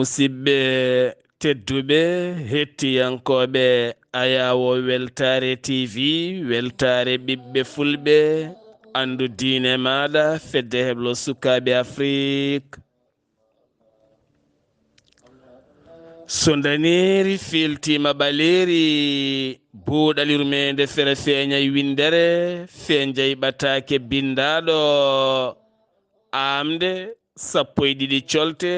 Musidɓe tedduɓe hettiyankoɓe Ayawo Weltare TV, Weltare ɓiɓɓe fulɓe, andu diine maɗa, fedde heblo sukaɓe Afrique. So daneri filtima ɓaleri buuɗalirmede fere feeñay windere feeñay ɓatake bindaɗo amde 12 colte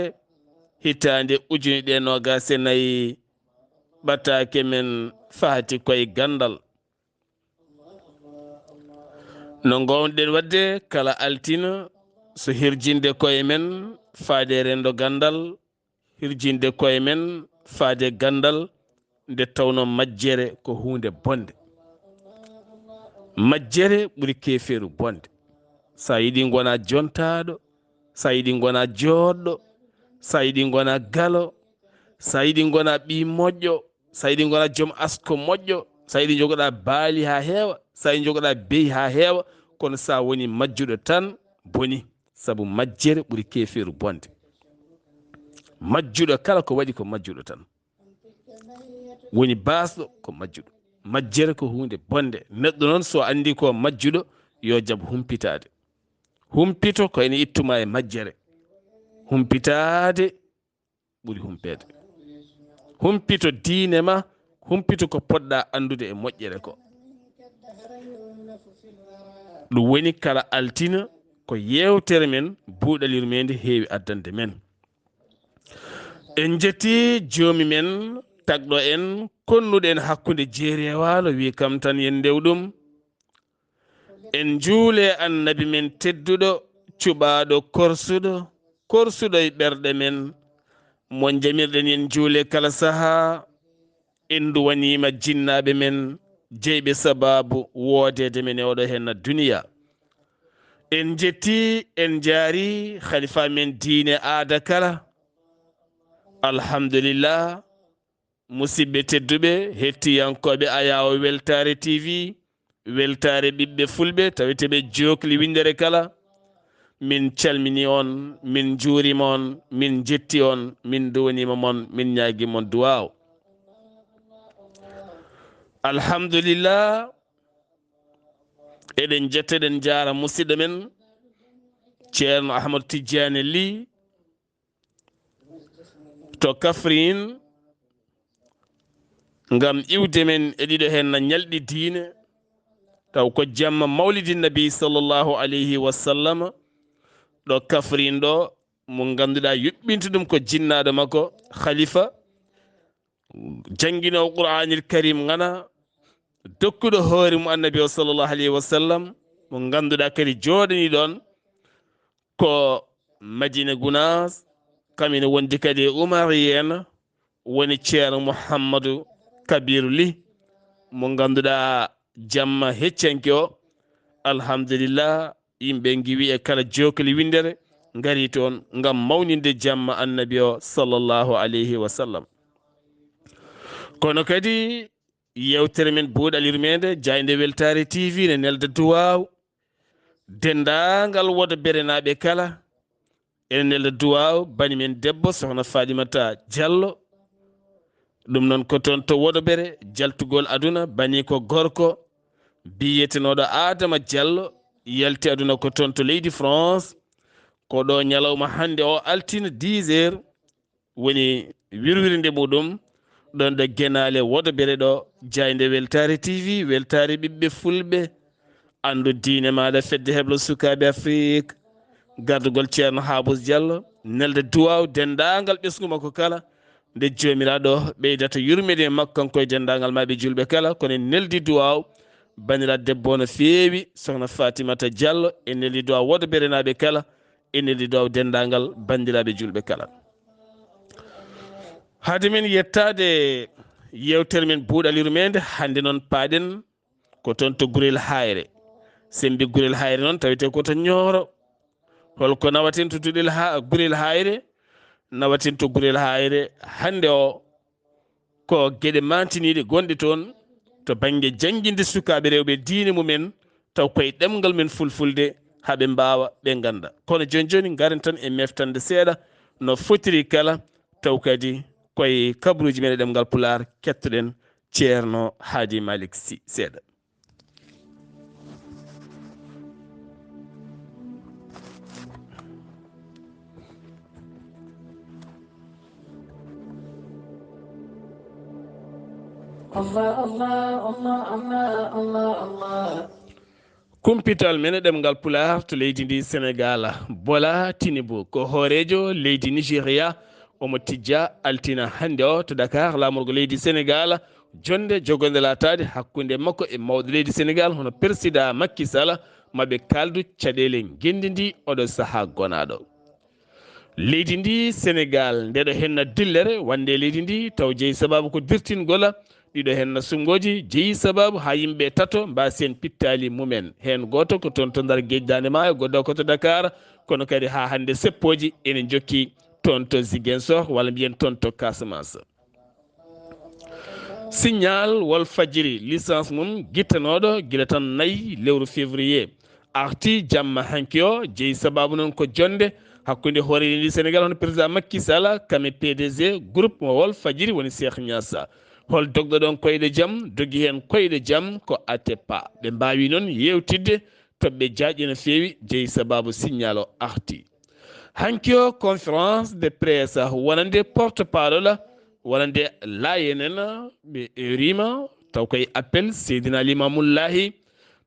hitande ujune ɗe nogase nayyi ɓatake men fahati koye gandal. No gowɗen wadde kala altina so hirjinde koye men faade rendo gandal, hirjinde koye men faade gandal nde tawno majjere ko hunde bonde. Majjere ɓuri keferu bonde. Sa yiɗi gona jontaɗo, sa yiɗi gona joɗɗo, sa yiɗi gona galo, sa yiɗi gona ɓi moƴƴo, sa yiɗi gona joom asko moƴƴo, sa yiɗi jogoɗa baali ha heewa, sa yiɗi jogoɗa beyi ha heewa, kono sa woni majjuɗo tan boni, saabu majjere ɓuri keferu bonde. Majjuɗo kala ko waɗi ko majjuɗo tan, woni basɗo ko majjuɗo. Majjere ko hunde bonde. Neɗɗo noon so andi ko majjuɗo yo jaab humpitade. Humpito ko ene ittuma e majjere. Humpitade ɓuri humpede. Humpito diine ma, humpito ko poɗɗa andude e moƴƴere ko. ɗum woni kala altina ko yewtere men buuɗalirmede heewi addande men. En jetti joomi men tagɗo en konnuɗen hakkude jeeri e waalo wi kam tan yen ndewɗum. En juule annabi men tedduɗo cuɓaɗo korsuɗo e ɓerɗe men mo jamirɗen yen juule kala saaha. En duwanima jinnaɓe men jeyɓe sababu woodede men e oɗo henna duniya. En jetti en jaari khalifa men diine aada kala. Alhamdulillah, musidɓe tedduɓe hettiyankoɓe Ayawo Weltare TV, Weltare ɓiɓɓe fulɓe taweteɓe jokli windere kala. Min calmini on, min juurima on, min jetti on, min duwanima mon, min ñaguimon duwaw. Alhamdulillah, eɗen jetta eɗen jaara musidɗo men ceerno Ahmadou Tidiane Ly to Kafrine ngam iwde men e ɗiɗo henna ñalɗi diine taw ko jamma mawlidi nabi sallllahu alayhi wa sallam ɗo Kafrine ɗo mo ganduɗa yuɓɓinta ɗum ko jinnaɗo makko khalifa jangguinowo Qur'anil Karim ngana dokkuɗo hoore mum annabi o sallllahu alayhi wa sallam mo ganduɗa kadi joɗani ɗon ko Madina Gounas kamine wondi kadi Umariyena woni ceerno Mouhammadou Kabiru Ly mo ganduɗa jamma heccanke o. Alhamdulillah, yimɓe giwi e kala jokali windere gari toon ngam mawninde jamma annabi o sallllahu alayhi wa sallam. Kono kadi yewtere men buuɗalirmede Jayde Weltare TV ne nelda duwaw dendagal wodo berenaɓe kala. Ene nelda duwaw bani men debbo sohna Fadimata Diallo, ɗum noon ko toon to Wodobere jaltugol aduna bani ko gorko biyetenoɗo Adama Diallo yalti aduna ko toon to leydi France. Ko ɗo ñalawma hande o altina 10 heures woni wirwirde muɗum ɗon ɗo Guenale Wodobere ɗo Jayde Weltare TV, Weltare ɓiɓɓe fulɓe, andu diine maɗa, fedde heblo sukaɓe Afrique, gardugol ceerno Habous Diallo nelde duwaw dendagal ɓesgu makko kala nde jomiraɗo ɓeydata yurmede makko kanko e dendagal maɓe julɓe kala. Kono en neldi duwaw bandiraɗo debbo no feewi sohna Fatimata Diallo, en neldi duwaw Wodobere naɓe kala, en neldi duwaw dendagal bandiraɓe julɓe kala. Haade men yettade yewtere men buuɗalirmede hande noon paaɗen ko toon to Gurel Hayre. Sembi Gurel Hayre noon tawete koto Nioro. Holko nawaten to Gurel Hayre? Nawaten to Gurel Hayre hande o ko gueɗe mantiniɗe gonɗe toon to banggue jangguinde sukaɓe rewɓe diine mumen taw koye ɗemgal men fulfulde haɓe mbawa ɓe ganda. Kono joni joni garen tan e meftande seeɗa no fotiri kala taw kadi koye kabruji meɗen ɗemgal pular kettoɗen ceerno Hadi Malick Sy seeɗa. kumpital men ɗemgal pular to leydi ndi Sénégal. Bola Tinubu ko hoorejo leydi Nigéria omo tijja altina hande o to Dakar lamorgo leydi Sénégal jonde jogonde latade hakkunde makko e mawɗo leydi Sénégal hono président Macky Sall maɓe kaldu caɗele gendidi oɗo saaha gonaɗo. Leydi ndi Sénégal ndeɗo henna dillere wande leydi ndi taw jeeyi sababu ko dirtingol ɗiɗo henna sungoji jeeyi sababu ha yimɓe tato mbasen pittali mumen hen goto ko toon to ndar guejdande ma e goɗɗo ko to Dakar kono kadi ha hande seppoji ene jokki toon to Ziguinchor walla mbiyen toon to Casamance. Signal Walfadjri licence mum guittanoɗo guila tan 4 lewru février arti jamma hanki o jeeyi sababu noon ko jonde hakkude hoore ndi Sénégal hono président Macky Sall kame PDG groupe mo Walfadjri woni Cheikh Niassa hol dogɗo ɗon koyɗe jaam dogi hen koyɗe jaam ko Atepa ɓe mbawi noon yewtidde toɓɓe jaaƴi no fewi jeeyi sababu signal o arti. Hanki o conférence de presse wonande porte parole wonande layenen ɓe erima taw koye appel Seydina Limamoullahi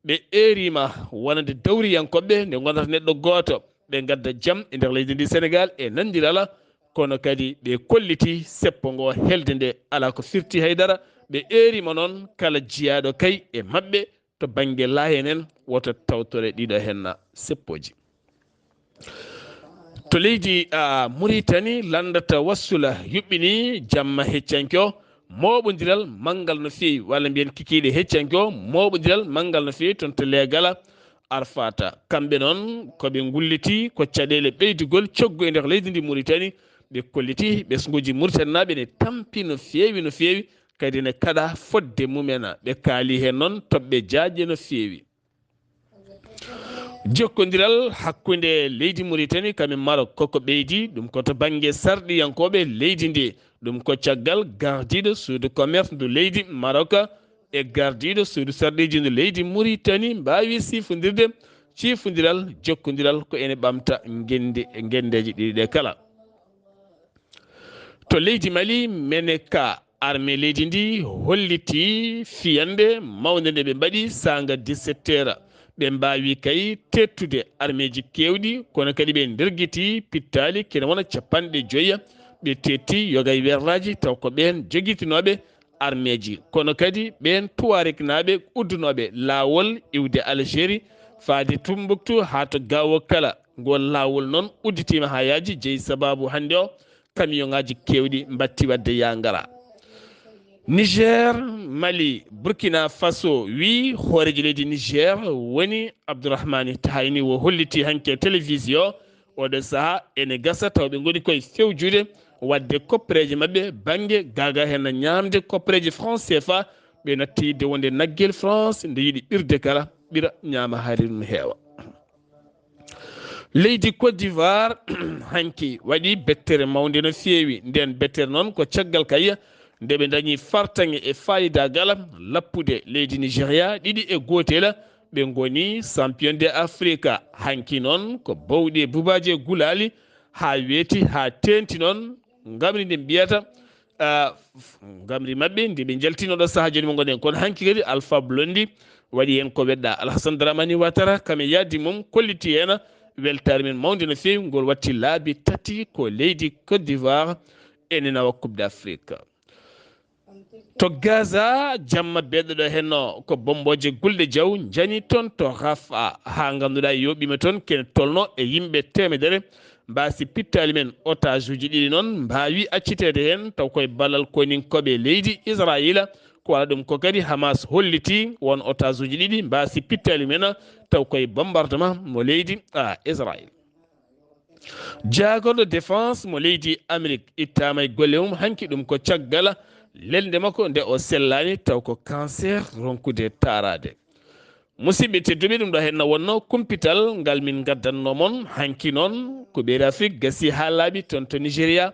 ɓe erima wonande dawriyankoɓe nde gondata neɗɗo goto ɓe gadda jaam e nder leydi ndi Sénégal e nandirala kono kadi ɓe kolliti seppo ngo helde nde ala ko firti haydara ɓe erima noon kala jiyaɗo kay e mabɓe to banggue layenen woto tawtore ɗiɗo henna seppoji. To leydi Mauritanie landata wassula yuɓɓini jamma heccanke o moɓodiral manggal no fewi walla mbiyen kikiɗe heccanke o moɓodiral manggal no fewi toon to leegala Arfata kamɓe noon koɓe gulliti ko caɗele ɓeydugol coggu e nder leydi ndi Mauritanie ɓe kolliti ɓesguji Mauritanie naɓe ne tampi no fewi kadi ne kaɗa fodde mumena ɓe kaali hen noon toɓɓe jaaƴe no fewi. Jokkodiral hakkude leydi Mauritanie kamen Maroc koko ɓeydi ɗum koto banggue sarɗiyankoɓe leydi ndi ɗum ko caggal gardiɗo suudu commerce ndu leydi Maroc e gardiɗo suudu sarɗiji ndu leydi Mauritanie mbawi sifodirde cifodiral jokkodiral ko ene ɓamta gendeji ɗiɗi ɗe kala. To leydi Mali Meneka armée leydi ndi holliti fiyande mawde nde ɓe mbaɗi sanga 17 heures ɓe mbawi kay tettude armée ji kewɗi kono kadi ɓe nderguiti pittali kene wona 50 ɓe tetti yogay werlaji taw ko ɓen joguitinoɓe armée ji kono kadi ɓen Touareg naɓe uddunoɓe lawol iwde Algérie faade Tombouctou ha to gawo kala ngol lawol noon udditima ha yaji jeeyi sababu hande o camion ngaji kewɗi mbatti wadde yangara. Niger Mali Burkina Faso wi hooreji leydi Niger woni Abdourahmane Tahini wo holliti hanke télévision oɗo saaha ene gasa taw ɓe goni koye fewjude wadde koppereje mabɓe banggue gaga hen ñamde koppereje France CFA ɓe natti yidde wonde naggel France nde yiiɗi ɓirde kala ɓira ñama haari ɗum heewa. Leydi Côte d'Ivoire hanki waɗi bettere mawde no fewi nden bettere noon ko caggal kay nde ɓe dañi fartaŋe e fayidagal lappude leydi Nigéria ɗiɗi e gotel ɓe goni champion de Afrique hanki noon ko bawɗi e bubaji gulali ha weeti ha tenti noon gamri ndi mbiyata gamri mabɓe ndi ɓe jaltinoɗo saaha joni mo gonen kono hanki kadi Alpha Blondy waɗi hen ko weɗɗa Alassane Dramani Ouattara kame yaddi mum kolliti hen weltare men mawde no fewi ngol watti laabi tati ko leydi Côte d'Ivoire ene nawa Coupe d'Afrique. To Gaza jamma beɗɗoɗo henno ko bomboje gulɗe jaw jani toon to Rafa ha ganduɗa yoɓima toon kene tolno e yimɓe temedere mbasi pittali men otage uji ɗiɗi noon mbawi accitede hen taw koye ballal koninkoɓe leydi Israila ko waɗa ɗum ko kadi Hamas holliti won otage uji ɗiɗi mbasi pittali men taw koye bombardement mo leydi Israil. Jaagoɗo défense mo leydi Amérique ittama e golle mum hanki ɗum ko caggal lelde makko nde o sellani taw ko cancer ronkude tarade. Musidɓe tedduɓe ɗum ɗo henna wonno kumpital ngal min gaddanno mon hanki noon ko ɓeydi Afrique gasi ha laaɓi toon to Nigéria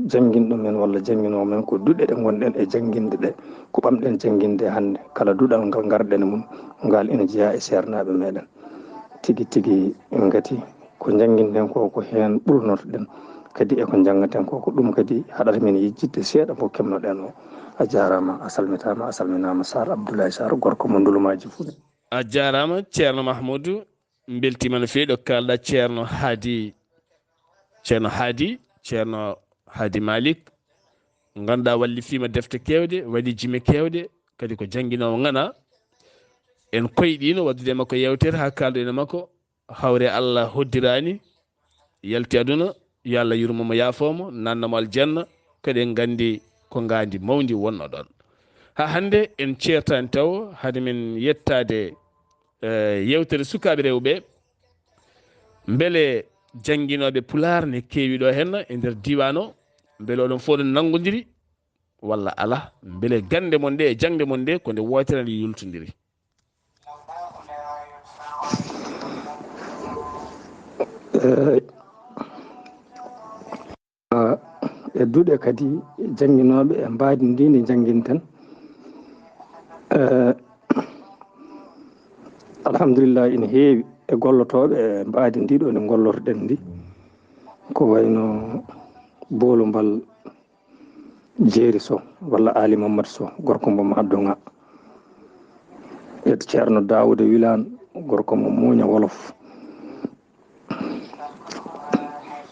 jangginɗo men walla jangginoo men ko duɗe ɗe gonɗen e jangginde ɗe ko ɓamɗen jangginde hannde kala duɗal ngal garɗen mum ngal ina jeeya e seernaɓe meɗen tigi tigi ngati ko jangginɗen ko heen ɓurnotoɗen kadi eko janggaten ko ɗum kadi haɗata min yejjidde seeɗa mo kemnoɗen o. a jarama a salmitama a salminama Sar Abdoulaye Sar gorko mo ndulumaji Fuuta. a jarama ceerno Mahmoudou beltima no feewi ɗo kalɗa ceerno Hadi Malick ganduɗa wallifima defte kewɗe waɗi jime kewɗe kadi ko janguinowo ngana en koyɗino waddude makko yewtere ha kaldu ene makko hawre Allah hoddirani yalti aduna yo Allah yurmomo yaafomo nannamo aljanna kadi en gandi ko gandi mawdi wonno ɗon ha hande en ceertani taw hade men yettade yewtere sukaɓe rewɓe beele janguinoɓe pular ne keewi ɗo henna e nder diwan o beele oɗon fof ɗon nanggodiri walla ala beele gande mon nde e jangde mon nde ko nde wotere nde yultodiri. e duuɗe kadi janguinoɓe e mbadi ndi ndi janguinten alhamdulillah ina heewi e gollotoɓe e mbadi ndiɗo nde gollotoɗen ndi ko wayno Boloumbal Jeeri Sow walla Ali Mamadou Sow gorko mo Madonga e ceerno Daouda Wilane gorko mo Muña Wolof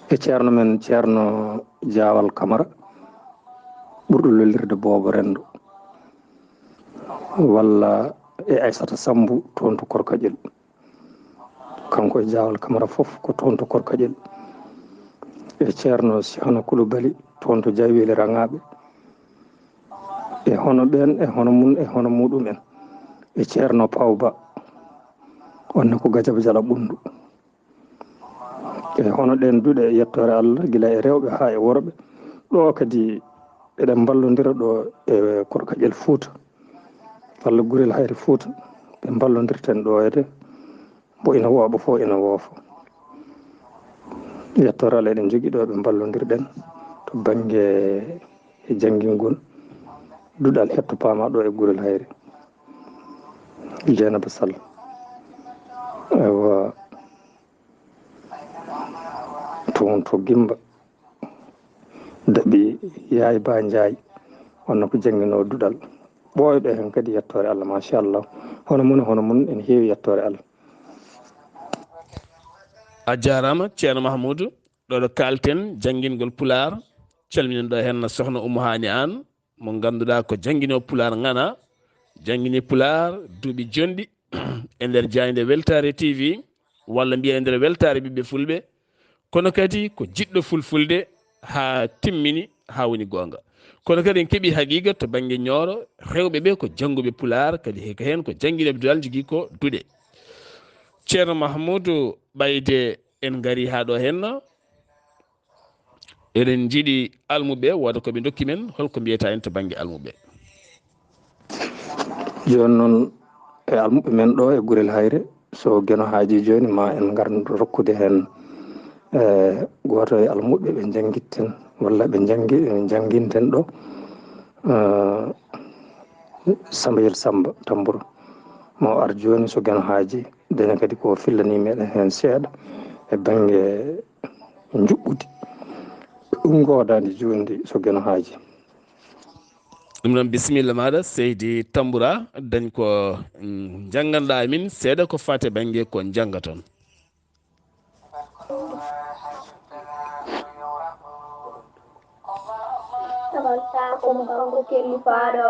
e ceerno men ceerno Diawal Camara ɓurɗo lollirde Boobo Rendo walla e Aissata Sambou toon to Korkaƴel kanko e Diawal Camara fof ko toon to Korkaƴel e ceerno Cheikhna Koulibaly toon to Diawele Rangaɓe e hono ɓen e hono mun e hono muɗumen e ceerno Pawba onne ko Gadiaba Diala Ɓundu e hono ɗen duuɗe e yettore Allah gila e rewɓe ha e worɓe ɗo kadi eɗen ballodira ɗo e Korkaƴel Fouta walla Gurel Hayre Fouta ɓe ballodirten ɗo ede mbo ina wooɓa fof ina woofa yettore Allah eɗen jogui ɗo ɓe ballodirɗen to banggue e janggingol duɗal hetto pama ɗo e Gurel Hayre Dieynaba Sall ewa toon to Gimba Daɓi Yaay Ba Ndiaye wonno ko janggino duɗal ɓooyɗo hen kadi yettore Allah machallah hono mun ene heewi yettore Allah. a jarama ceerno Mahmoudou ɗo ɗo kalten janguingol pular calminen ɗo hen sohna Oumou Hani Anne mo ganduɗa ko janguino pular ngana janguini pular duuɓi jonɗi e nder jayde Weltare TV walla mbiya e nder Weltare ɓiɓɓe fulɓe kono kadi ko jiɗɗo fulfulde ha timmini ha woni gonga kono kadi en keeɓi haqiqa to banggue Nioro rewɓe ɓe ko jangguɓe pular kadi heka hen ko janguineɓe duɗal jogui ko duuɗe ceerno Mahmoudou ɓayde en gari ha ɗo henna eɗen jiiɗi almuɓe wooda koɓe dokki men holko mbiyata en to banggue almuɓe. joni noon e almuɓe men ɗo e Gurel Hayre so gueno haaji joni ma en gar rokkude hen goto e almuɓe ɓe janguitten walla ɓe janguinten ɗo Sambayel Samba Tambour mo ar joni so gueno haaji dene kadi ko fillani meɗen hen seeɗa e banggue juɓɓudi ɗum godade joni so gueno haaji. ɗum noon bisimilla maɗa seydi Tamboura dañ ko janganɗa min seeɗa ko fate banggue ko jangga toon. tagaltakomo kanko kellifaɗo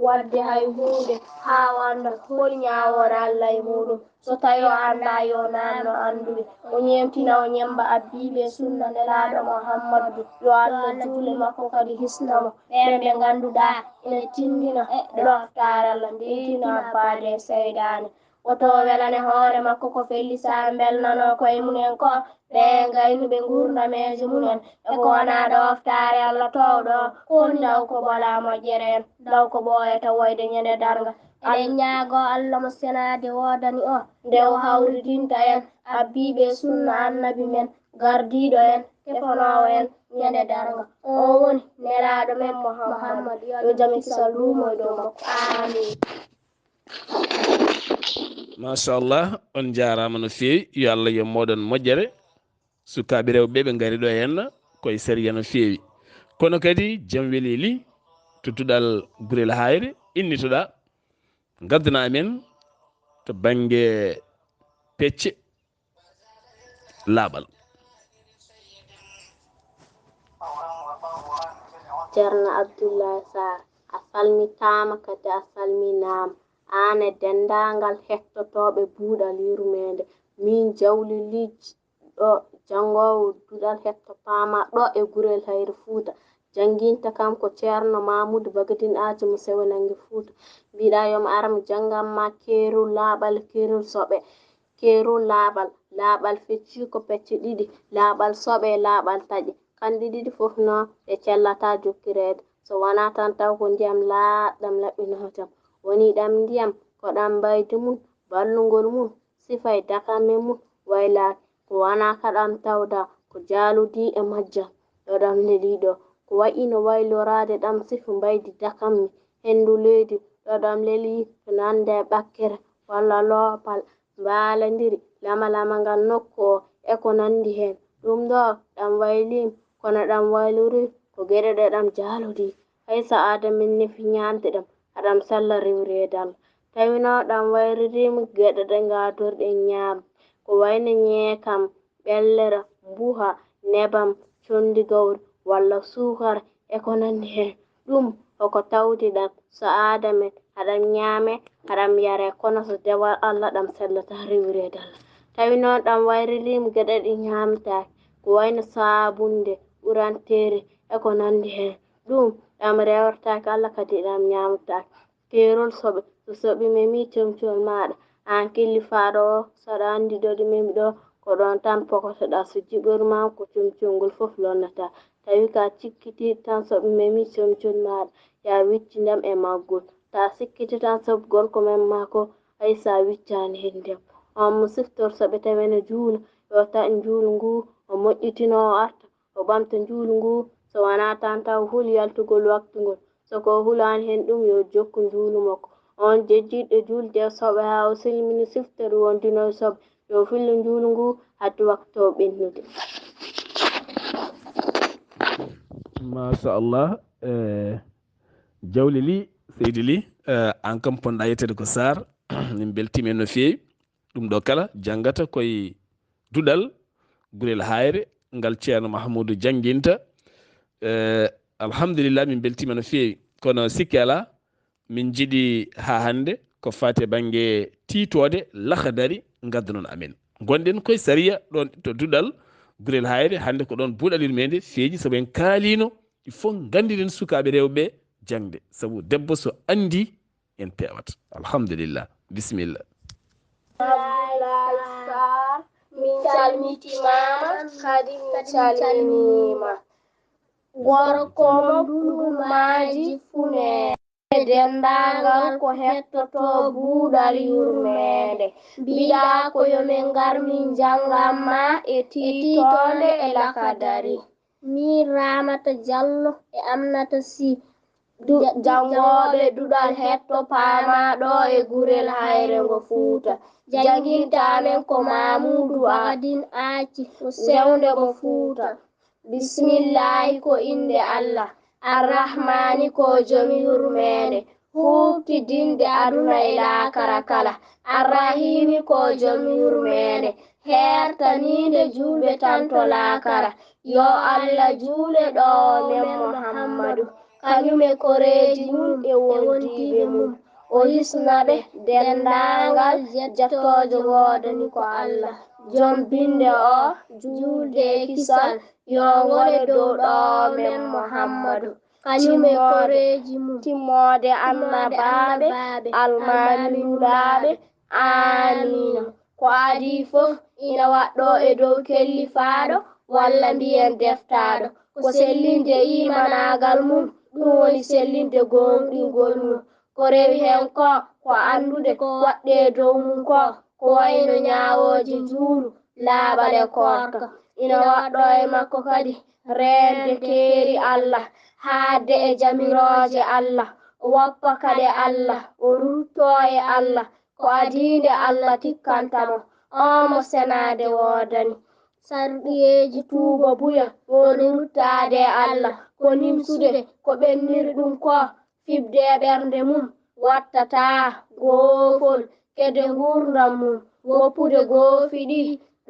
wadde hay hunde ha wanda hol ñawore Allah e muɗum so tawi o anda yo nanno andude o ñemtina o ñemba abbiɓe sunna nelaɗo Muhammadu yo Allah juule makko kadi hisnamo ɓen ɓe ganduɗa ina tindina e ɗoftare Allah ndeytina abbade e seydane woto welane hoore makko ko felli sa belnano koye munen ko ɓe gaynuɓe gurnameje munen eko wona ɗoftare Allah towɗo on daw ko bola moƴƴere en daw ko ɓooyata woyde ñande darga eɗen ñaago Allah mo senade wodani o nde o hawridinta en abbiɓe sunna annabi men gardiɗo en kefanowo en ñande darga on woni nelaɗo men Muhammad yo jam kisal rumo dow makko amin. machallah on jarama no fewi yo Allah yo moɗon moƴƴere sukaɓe rewɓe ɓe gari ɗo henna koye sériya no fewi kono kadi jaam weleli tuttuɗal Gurel Hayre innitoɗa gaddana amen to banggue pecce laaɓal. Ceerno Abdoulaye Sarr a salmitama kadi a salminama an e dendagal hettotoɓe buuɗal yurmede min Jawli Ly ɗo jangowo duɗal hettotama ɗo e Gurel Hayre Fouta janginta kam ko Ceerno Mamoudou Bagadine Aji mo Sewnangue Fouta mbiɗa yomi ara mi janganma kerol laaɓal kerol soɓe kerol laaɓal fecci ko pecce ɗiɗi laaɓal soɓe laaɓal taƴe kanɗe ɗiɗi fof no ɗe cellata jokkirede so wona tan taw ko ndiyam laaɗɗam laɓɓino jam woni ɗam ndiyam ko ɗam mbaydi mum ballugol mum sifay dakame mum waylaki ko wona kaɗam tawda ko jaaludi e majjam ɗo ɗam leliɗo ko wayino waylorade ɗam sifu mbaydi dakammi hendu leydi ɗo ɗam leli to nande ɓakkere walla loopal mbaaladiri lama ngal nokku o e ko nandi hen ɗum ɗo ɗam waylim kono ɗam waylori ko geɗe ɗe ɗam jaalodi haysa adamin nefi ñamde ɗam haɗam salla rewredal tawino ɗam wayririma geɗe ɗe gadorɗen ñaam ko wayno ñeekam ɓellere mbuha nebam condi gawri walla sukara e ko nandi hen ɗum hoko tawdi ɗam so adamen haɗam ñaame haɗam yare kono so dewal Allah ɗam sellata rewredal tawino ɗam wayririma geɗe ɗe ñamtaki ko wayno sabunde ɓurantere e ko nandi hen ɗum ɗam rewrtaki Allah kadi ɗam ñamtaki kerol soɓe so soɓi memi comcol maɗa an killifaɗo o saɗa andi ɗo ɗi memi ɗo ko ɗon tan pokotoɗa so jiɓorma ko comcol ngol fof lonnata tawi ka cikkiti tan soɓi memi comcol maɗa ya wiccindam e maggol ta sikkiti tan soɓgol ko memmako haysa wiccani hen ndiyam on mo siftor soɓe tawene juula yo taƴ juulu ngu o moƴƴitino o arta o ɓamta juulu ngu so wona tan taw huli yaltugol waktugol soko hulani hen ɗum yo jokku juulu makko on jejjiɗo julde soɓe ha o silmini siftori wondino soɓe yo fillu juulu ngu haddi waktu o ɓennude. machallah Jawli Ly Seydi Ly an kam ponɗa yettede ko Sarr min beltima en no fewi ɗum ɗo kala janggata koye duɗal Gurel Hayre ngal Ceerno Mahamoudou janginta alhamdulillah min beltima no fewi kono sikki ala min jiiɗi ha hande ko fati banggue titode lahadari gaddanon amen gonɗen koye sariya ɗon to duɗal Gurel Hayre hande ko ɗon buuɗal yurmede feeji saabu en kaalino il faut gandiren sukaɓe rewɓe jangde saabu debbo so andi en pewat alhamdulillah bisimilla. min calmitimama kadi min calminima gorko mabɓuɗumaji funere dendagal ko hettoto buuɗal yurmede mbiɗa ko yomin gar min janganma e titode e lakadari min Ramata Diallo e Aminata Sy jangoɓe duɗal hetto pamaɗo e Gurel Hayre ngo Fouta jangintamen ko Mamoudou Bagadine Aji mo Sewnde mo Fouta bisimillahi ko inde Allah arrahmani ko jomi yurmede hubti dinde aduna e lakara kala arrahimi ko jomi yurmede hertaninde julɓe tanto lakara yo Allah juule ɗo men Muhammadou kañume koreji mum e wondiɓe mum o hisnaɓe dendagal jettojo wodani ko Allah jom binde o julde kisal yo ngone dow ɗo men Muhammadou kañume koreji mum timmode annabaɓe almaminulaɓe amina ko adi fof ina waɗɗo e dow kellifaɗo walla mbiyen deftaɗo ko sellinde imanagal mum ɗum woni sellinde gonɗingol mum ko rewi hen ko andude ko waɗɗe dow mum ko wayno ñawoji juulu laaɓale korka ina waɗɗo e makko kadi rende keeri Allah haadde e jamirooje Allah o woppa kadi Allah o rutto e Allah ko adiinde Allah tikkantamo on mo senaade woodani sarɗiyeeji tuuba buya woni ruttaade e Allah ko nimsude ko ɓenniri ɗum ko fibde e ɓernde mum wattataa goofol kede gurdam mum woppude goofi ɗi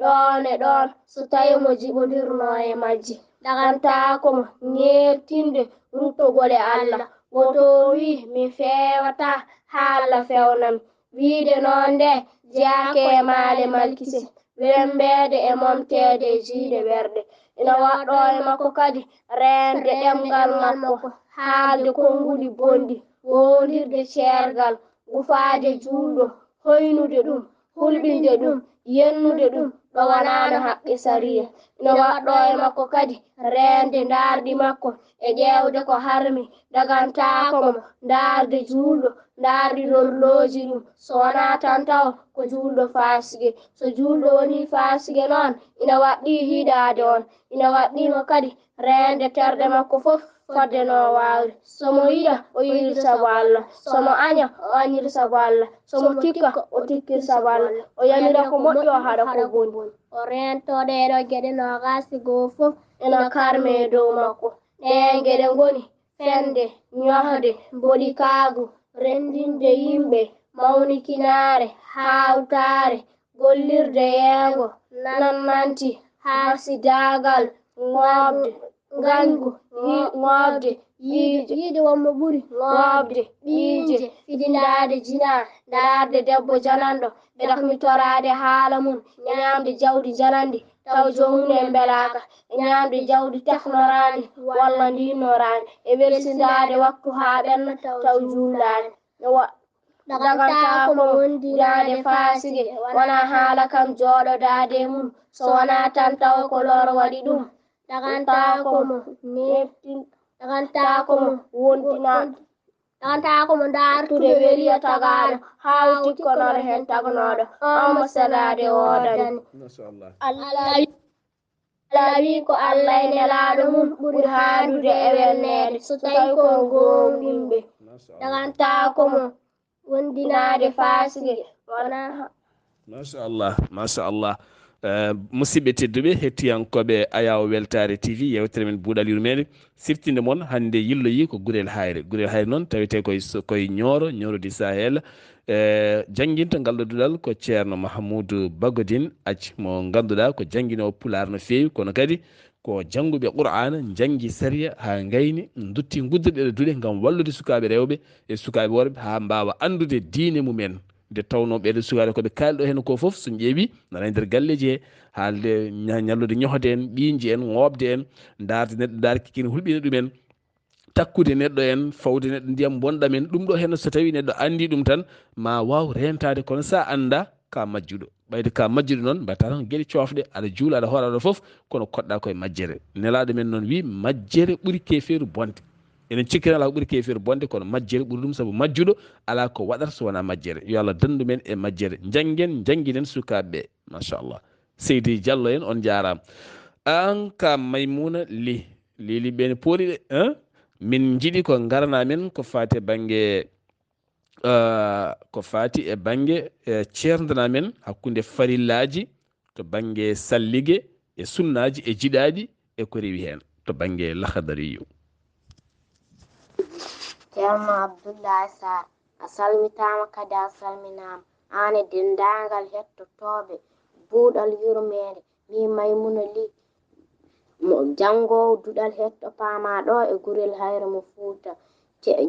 ɗon e ɗon so tawi mo jiɓodirno e majji ɗagantaako mo ñeertinde ruttogol e Allah woto wi mi feewata haala fewnami wiide noon nde jaake e maale malkise wembeede e momteede e jiiɗe ɓerɗe ina waɗɗo e makko kadi reende ɗemgal makko haalde konnguli bonɗi wondirde ceergal gufaade juulɗo hoynude ɗum hulɓinde ɗum yennude ɗum ɗo wanaano haqqe sariya ina waɗɗo e makko kadi reende ndaarɗi makko e ƴeewde ko harmi dagantaako mo ndaarde juulɗo ndaarɗi lorlooji ɗum so wonaa tan taw ko juulɗo faasige so juulɗo woni faasige noon ina waɗɗi hiɗaade on ina waɗɗimo kadi reende terɗe makko fof fodde no waawri somo yiɗa o yiɗir sabu Allah somo aña o añir sabu Allah somo tikka o tikkir sabu Allah o yamira ko moƴƴo o haɗa ko boni o reentoɗe ɗo geɗe nogaasi goo fof ina karme e dow makko ɗen geɗe ngoni fende ñohde mboɗikaagu rendinde yimɓe mawnikinaare hawtaare gollirde yeengo nannanti haasidaagal ŋoobde ngañgu ŋoobde yiide wonmo ɓuri ŋoobde ɓiije fidindaade jinaa ndaarde debbo jananɗo ɓe ɗakmitoraade haala mum ñaamde jawdi janandi taw jomum en mbelaaka e ñaamde jawdi teknoraandi walla ndinnoraandi e welsindaade waktu haa ɓenna taw juulaani ɗagantaako mo wondiraade faasige wonaa haala kam jooɗodaade mum so wonaa tan taw ko lor waɗi ɗum ɗagantaako mo ndaartude weliya tagaaɗo hawti konore hen tagnooɗo on mo senaade woodani Allah wi ko Allah e nelaaɗo mum ɓuri haandude e welneede so tawi kon gonɗinɓe ɗagantaako mo wondinaade faasige wonaa machallah musidɓe tedduɓe hettiyankoɓe Ayaw Weltare TV yewtere men Buuɗal Yurmede siftinde moon hande yilloyi ko Gurel Hayre noon tawete koye Nioro du Sahel jangguinta ngal ɗo duɗal ko ceerno Mahamoudou Bagodine Athie mo ganduɗa ko jangguinowo Pulaar no fewi kono kadi ko jangguɓe Qur'ana janggi sariya ha gayni dutti gudduɗe ɗe duuɗe gam wallude sukaɓe rewɓe e sukaɓe worɓe ha mbawa andude diine mumen nde tawno ɓeɗo sukaɓe koɓe kalɗo hen ko foof so ƴeewi nana e nder galleji he haalde ñallude ñohde en ɓiiji en ŋoobde en darde neɗɗo daari kikine hulɓina ɗumen takkude neɗɗo en fawde neɗɗo ndiyam bonɗam en ɗum ɗo hen so tawi neɗɗo andi ɗum tan ma waw rentade kono sa anda ka majjuɗo ɓayde ka majjuɗo noon mbatta tan gueɗe cofɗe aɗa juula aɗa hoora aɗa foof kono koɗɗa koye majjere nelaɗo men noon wi majjere ɓuuri keferu bonde enen cikkiri ala ko ɓuuri keferu bonde kono majjere ɓuuri ɗum saabu majjuɗo ala ko waɗata so wona majjere yo Allah dandu men e majjere jangguinen sukaɓeɓe machallah Seydi Diallo en on jarama an ka Maymuna Lili ɓene pooli ɗe min jiiɗi ko garana men ko fati e banggue cerdana men hakkude farillaji to banggue salligue e sunnaji e jiɗaɗi e ko rewi hen to banggue lahadariyu ceerno Abdoulaye Sarr a salmitama kadi a salminama an e dendagal hettotoɓe Buuɗal Yurmede mi Maymuna Ly mo jangowo duɗal hetto pama ɗo e Gurel Hayre mo Fuuta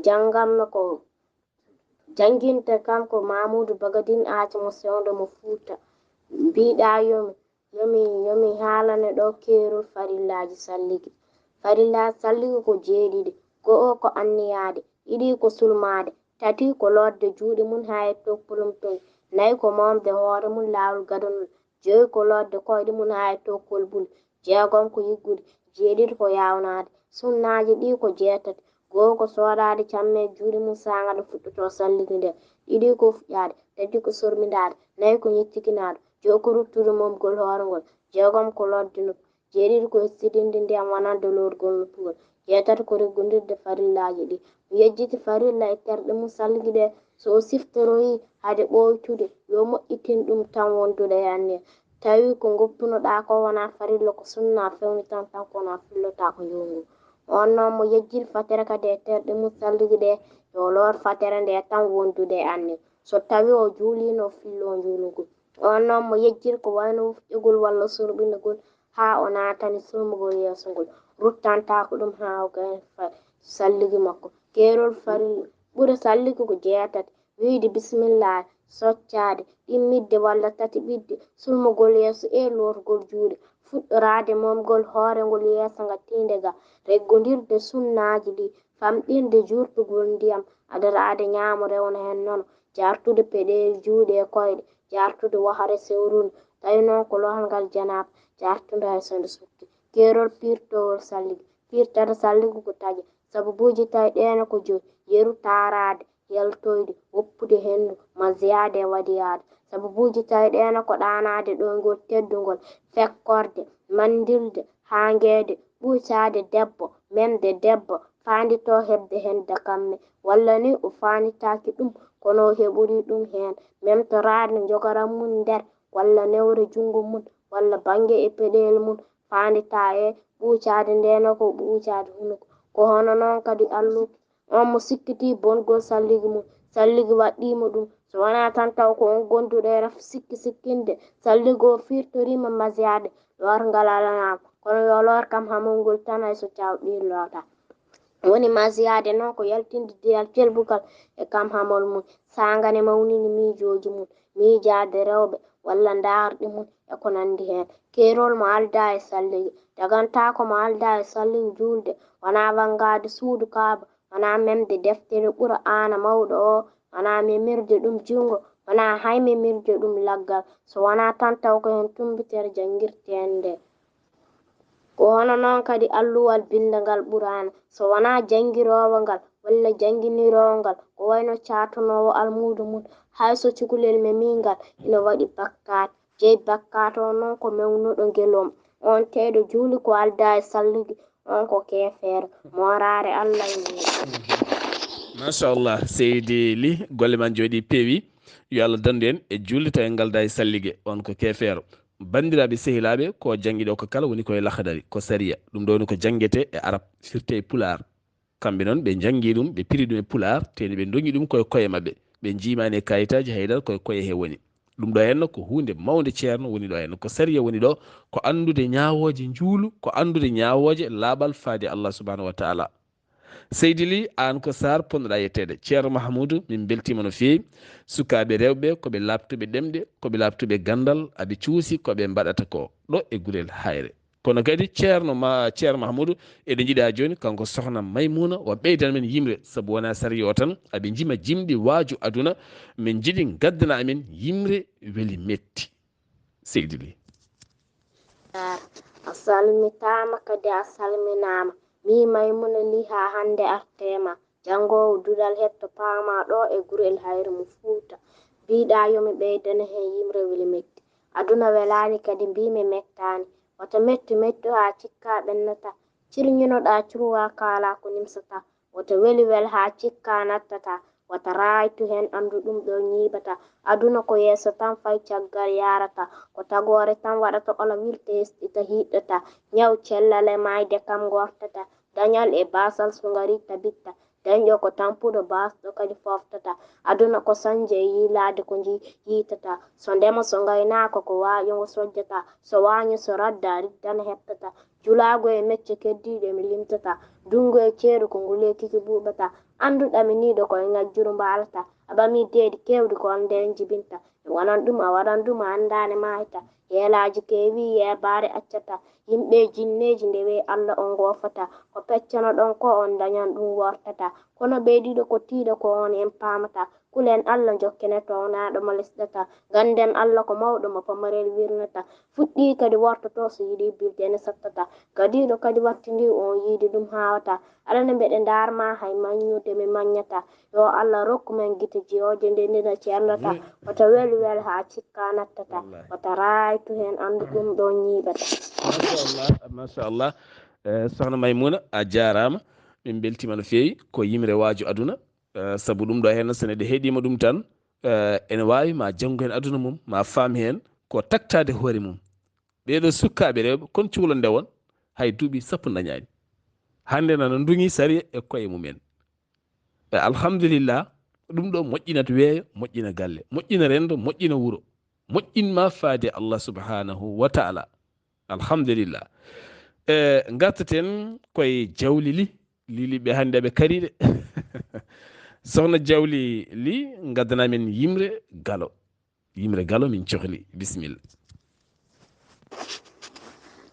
janganno ko janginta kam ko Mamoudou Bagadine Athie mo sewdo mo Fuuta mbiɗa yomi haalane ɗo keerol farillaji sallige farillaji sallige ko jeeɗiɗi go'o ko anniyade ɗiɗi ko sulmade tati ko lodde juuɗe mum ha e tokkolum toy nayi ko momde hoore mum laawol gadonol joyi ko lodde koyɗe mum ha e tokkol bul jeegom ko yiggude jeeɗiɗi ko yawnade sunnaji ɗi ko jeetati goho ko soodade camme juuɗe mum sanga ɗo fuɗɗoto sallige nde ɗiɗi ko fuƴƴade tati ko sormidade nayi ko ñettikinade joyi ko ruttude momgol hoore ngol jeegom ko lodde noppi jeeɗiɗi ko hessidinde ndiyam wonande lorgol nuppugol, jeetati ko reggondirde farillaaji ɗi. Mi yejjiti farilla e terɗe mum salligi ɗe, so o siftoroyi hade ɓoytude yo moƴƴitin ɗum tan wondude e anniya. Tawi ko goppunoɗaa ko wona farilla ko sunna fewnitan tan kono a fillotaa ko njongu. On noon mo yejjiri fatere kadi e terɗe mum salligi ɗe yo lor fatere nde tan wondude e anniya. So tawi o juulino o fillo njuulugol. On noon mo yejjiri ko wayno wufƴugol walla surɓinugol haa o naatani sulmugol yeeso ngol, ruttantaako ɗum haa o gayni salligi makko. Keerol farilla ɓuri salligi ko jeetati: wiide bisimillahi, soccaade, ɗimmidde walla tatiɓidde, sulmugol yeeso e lorgol juuɗe, fuɗɗoraade momgol hoore ngol yeeso ngattiinde ga, reggondirde sunnaaji ɗi, famɗinde juurtugol ndiyam, adaraade ñaamo rewna hen nono, jaartude peɗeeli juuɗe e koyɗe, jaartude wahre sewrunde, tawi noon ko lohangal janaba, jaartude hay so nde sukki. Keerol piirtowol salligi: piirtata salligi ko taƴa, sababuuji tawi ɗeene ko joyi: yeru, taaraade, yaltoyde, woppude henndu, masiyaade e waɗiyaade. Sababuuji tawi ɗeene ko ɗaanaade ɗoyngol teddungol, fekkorde, mandirde, haangeede, ɓuucaade debbo, memde debbo, faanditoo heɓde hen dakamme, walla ni o faanitaaki ɗum kono o heɓori ɗum heen, memtoraade njogoram mum nder walla newre junngo mum walla baŋnge e peɗeeli mum, faanditaa e ɓuucaade ndeene ko ɓuucaade hunuko. Ko hono noon kadi alluɓe on mo sikkitii bongol salligi mum, salligi waɗɗiimo ɗum, so wonaa tan taw ko on gonduɗo e raf sikki sikkinde salligi o firtoriima masiyaade, lor ngal alanaamo, kono yo lor kam hamol ngol tan hay so cawɗiiri lotaa. Woni masiyaade noon ko yaltinde diyal celbugal e kam hamol mum, saangane mawnini miijooji mum, miijaade rewɓe walla ndaarɗi mum e ko nanndi heen. Keerol mo aldaa e salligi: dagantaako mo aldaa e salligi juulde, wonaa wanngaade suudu kaaba, wonaa memde deftere Qur'aana mawɗo o, wonaa memirde ɗum junngo, wonaa hay memirde ɗum laggal, so wonaa tan taw ko heen tumbitere janngirteende. Ko hono noon kadi alluwal bindangal Qur'aana, so wonaa janngirowo ngal walla jannginiroowo ngal ko wayno caatunoowo almuudo mum, hay so cukalel memii ngal ina waɗi bakkaat. Jeyi bakkaat o noon ko mewnuɗo ngelom. On teyɗo juuli ko aldaa e salligi, on ko keefeero, mooraare Allah e muɗum. machallah seydi Ly, golle ma jooɗi peewi. Yo Allah dandu en e julde tawi en ngalda e sallige, on ko keefeero. Bandiraɓe sehilaɓe, ko jangguiɗo ko kala woni koye lahadari, ko sariya. Ɗum ɗo woni ko janguete e arab, firte e pular. Kamɓe noon ɓe jangi ɗum, ɓe piri ɗum e pular, teni ɓe doñi ɗum koye koye mabɓe, ɓe jimani e kayitaji haydara koye koye he woni. Ɗum ɗo henno ko hunde mawde ceerno woni ɗo henno, ko sariya woni ɗo, ko andude ñawoje juulu, ko andude ñawoje laaɓal faade Allah subhanahu wa taala. Seydi Ly, an ko sar ponnoɗa yettede. Ceerno Mahamoudou, min beltima no feewi. Sukaɓe rewɓe koɓe labtuɓe ɗemɗe, koɓe labtuɓe gandal, aɓe cuusi koɓe mbaɗata ko ɗo e Gurel Hayre. Kono kadi ceerno Mahamoudou, eɗen jiiɗa joni kanko sohna Maymuna o ɓeydan men yimre, saabu wona sariya o tan, aɓe jima jimɗi waaju aduna, min jiiɗi gaddana amen yimre weeli metti. Seydi Ly. A salmitaama kadi a salminaama. Mi Maymuna Ly haa hannde arteema, janngoowo duɗal hetto paama ɗo e Gurel Hayre mo Fuuta. Mbiɗaa yo mi ɓeydana heen yimre weli metti. Aduna welaani kadi mbimi mettaani. Wata metti haa cikkaa ɓennata. Cirñinoɗaa curwaa kaalaa ko nimsataa. Wata weli haa cikkaa nattataa. Wata raaytu heen anndu ɗum ɗo ñiibataa. Aduna ko yeeso tan fay caggal yaarataa. Ko tagoore tan waɗata ola wirta hesɗita hiiɗataa. Ñaw cellal e maayde kam ngortataa. Dañal e baasal so ngarii tabitta. Dañƴo ko tampuɗo baasɗo kadi foftataa. Aduna ko sañje e yiilaade ko yiitataa. So ndema so ngaynaaka ko waaƴo ngo sojjataa. So waaño so raddaa riddana heɓtataa. Julaago e mecce keddiiɗo mi limtataa. Dungo e ceeɗu ko ngulee kiki buuɓataa. Annduɗaminiiɗo koye ŋajjuru mbaalataa. A ɓamii deedi keewɗi ko on nden jibintaa. Mi wonan ɗum a waɗan ɗum a anndaani maayitaa. Yeelaaji keewii yeebaare accataa. Yimɓe jinneeji ndewee Allah on ngoofataa. Ko peccano ɗon ko on dañan ɗum wortataa. Kono ɓeydiiɗo ko tiiɗo ko on en paamataa. kulen Allah jokkene townaɗo mo lesɗata ganden Allah ko mawɗo mo pamarel wirnata fuɗɗi kadi wartoto so yiɗi birdene sattata gadiɗo kadi wattindi on yiidi ɗum hawata alane mbeɗe darma hay maññude mi maññata yo Allah rokku men gite jiyoje nde ndina ceernata wata weli wel ha cikka nattata wata raytu hen andu ɗum ɗon ñiiɓata machallah sohna Maymuna a jarama min beltima no fewi ko yimre waaju aduna saabu ɗum ɗo hen so neɗɗo heeɗima ɗum tan ene wawi ma janggo hen aduna mum ma faam hen ko taktade hoore mum ɓeɗo sukkaɓe rewɓe kon cuhlo ndewon hay duuɓi sappo dañani hande nana duŋi sari e koye mumen alhamdulillah ɗum ɗo moƴƴinata weeyo moƴƴina galle moƴƴina rendo moƴƴina wuuro moƴƴinma faade Allah subhanahu wa ta'ala alhamdulillah gartaten koye jawli liliɓe hande ɓe kariɗe sohna jawli li gaddanamen yimre galo min cohli bisimilla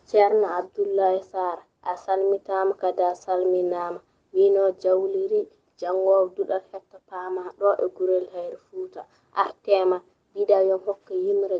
ceerno Abdoulaye Sarr a salmitama kadi a salminama mino jawliri jangowo duɗal hetta pama ɗo e gurel hayre Fuuta artema biɗa yon hokka yimre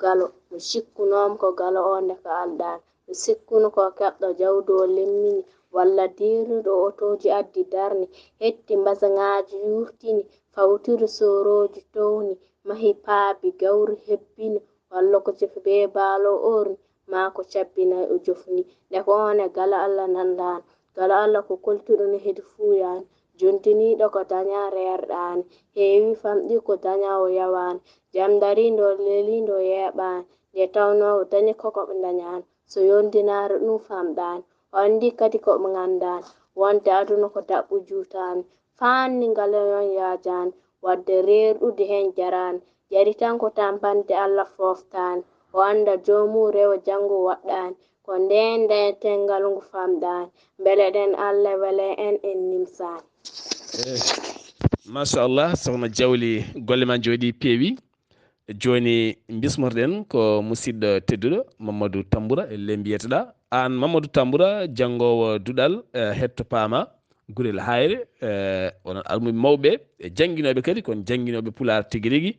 galo mi sikkunom ko galo o nde ko alɗan mi sikkunu ko keɓɗo jawdi o lemmini walla dirnuɗo otoji addi darni hetti mbasaŋaji yurtini fawtiri soroji towni mahi paabi gawri hebbini walla ko cefi be baalo orni ma ko cabbinay o jofni nde ko one gala Allah nandan gala Allah ko koltuɗo no hedi fuyani jontiniɗo ko daña rerɗani heewi famɗi ko daña o yawani jam darindo lelindo yeɓani nde tawno dañi koko ɓe dañani so yondinare ɗum famɗani o andi kadi ko ɓe gandani wonde aduna ko daɓɓu jutani fanni ngalayon yajani wadde reerɗude hen jarani jari tan ko tampande Allah foftani o anda jomu rewa jango waɗɗani ko ndende tengal ngu famɗani beele ɗen Allah wele en nimsani machallah sohna jawli golle ma jooɗi peewi joni bismotoɗen ko musidɗo tedduɗo Mamadou Tamboura elle mbiyeteɗa an Mamadou Tamboura jangowo duɗal hetto paama gurel hayre onon almuɓe mawɓe e jangguinoɓe kadi kon jangguinoɓe pular tigui rigui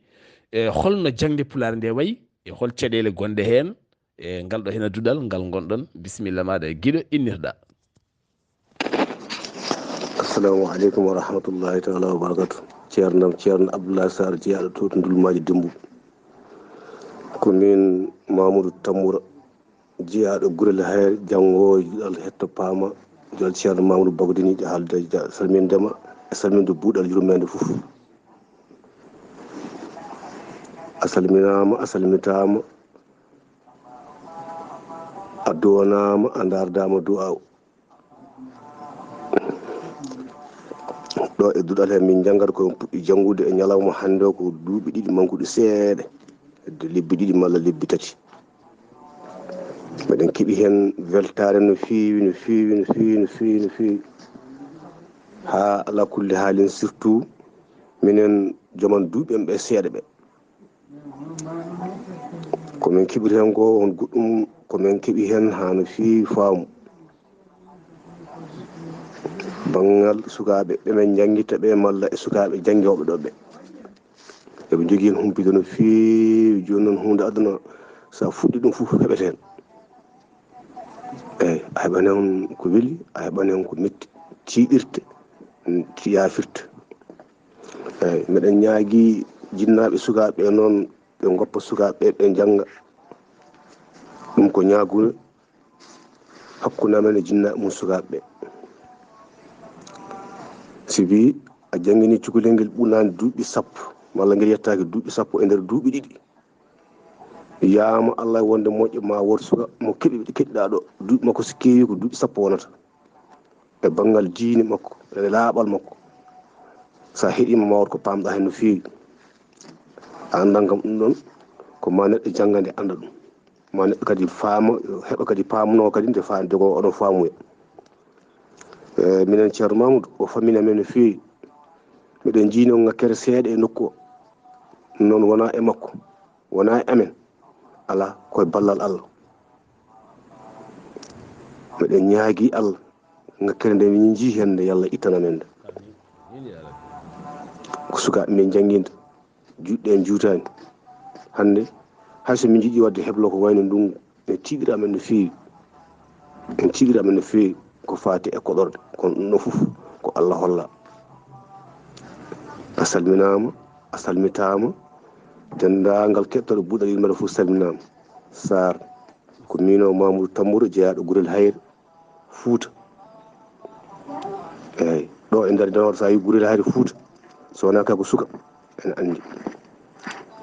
holno jangde pular nde wayi e hol caɗele gonɗe hen e ngal ɗo hena duɗal ngal gonɗon bisimilla maɗa guiɗo innirɗa assalamu aleykum wa rahmatullahi taala wa barakatu ceerno Abdoulaye Sarr jeeyaɗo to Ndulmaji Dembu ko min Mamadou Tamboura jeeyaɗo gurel hayre jangowo duɗal hetto paama jol ceerno Mamadou Bagdiniɗe haalde salmindema e salminde buuɗal yurmede fof a salminama a salmitama a donama a dardama du'aw ɗo e duɗal he min janggata koye puɗɗi janngude e ñalawma hannde o ko duuɓi ɗiɗi mankuɗi seeɗa hedde lebbi ɗiɗi malla lebbi tati meɗen keeɓi hen weltare no feewi ha ala kulli haalin surtout minen joman duuɓi en ɓe seeɗa ɓe komin keeɓiri hen ko on goɗɗum komin keeɓi hen ha no feewi faamu banggal sukaɓe ɓemin janggita ɓe malla e sukaɓe janggoɓe ɗo ɓe eɓe jogui hen humpito no feewi joni noon hunde aduna sa fuɗɗi ɗum foof heɓete hen eyyi a heɓani hen ko weeli a heɓani hen ko metti tiiɗirte yafirta eyyi meɗen ñaagui jinnaɓe sukaɓe noon ɓe goppa sukaɓe ɓe jangga ɗum ko ñaagude hakkude amen e jinnaɓe mum sukaɓe sibi a jangguini cukalel ngel ɓuurnani duuɓi sappo walla ngel yettaki duuɓi sappo e nder duuɓi ɗiɗi yama Allah wonde moƴƴo ma woto suka mo keɗiɗa ɗo duuɓi makko so keewi ko duuɓi sappo wonata e banggal diine makko e laaɓal makko sa heeɗima ma wot ko pamɗa hen no feewi a andan kam ɗum ɗon ko ma neɗɗo jangga nde anda ɗum ma neɗɗo kadi faama heɓa kadi pamno kadi nde jogo oɗon faamuya minen ceerno Mamadou o fammini amen no feewi miɗen jiino ngakkere seeɗa e nokku o noon wona e makko wona e amen ala koye ballal Allah miɗen ñaagui Allah ngakkere nde min jii hen nde yo Allah ittana men nde ko sukaɓe men jangguinta juɗɗe en juutani hande hayso min jiiɗi wadde heblo ko wayno ndungu en tiiɗiramen no feewi ko fati e koɗorde kono ɗum ɗo fof ko Allah holla. A salminama a salmitama dendagal keɓtoɗo buuɗal yimɓe fof salminama. Sar ko mino Mamadou Tambouro jeeyaɗo Gurel Hayre Fouta. eyyi ɗo e nder Denor sa yi Gurel Hayre Fouta so wona kako suka ene andi.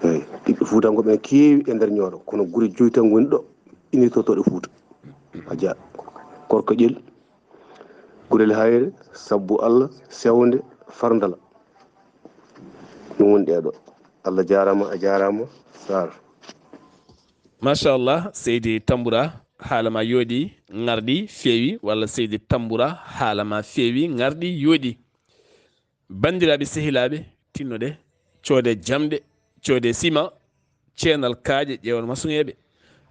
eyyi ɓiɓɓe Fuutankoɓe ene keewi e nder Nioro kono guure joyi tan goni ɗo initotoɗe Fouta. Adja Korka Ƴel Gurel Hayre Sabbu Allah Sewnde Fardala ɗum woni ɗeɗo. Allah jarama a jarama Sar. Machallah Seydi Tamboura haalama yooɗi garɗi feewi walla Seydi Tamboura haalama feewi garɗi yooɗi. Bandiraɓe sehilaɓe tinnoɗe coode jamɗe coode sima ceenal kaaƴe ƴeewal masuŋeɓe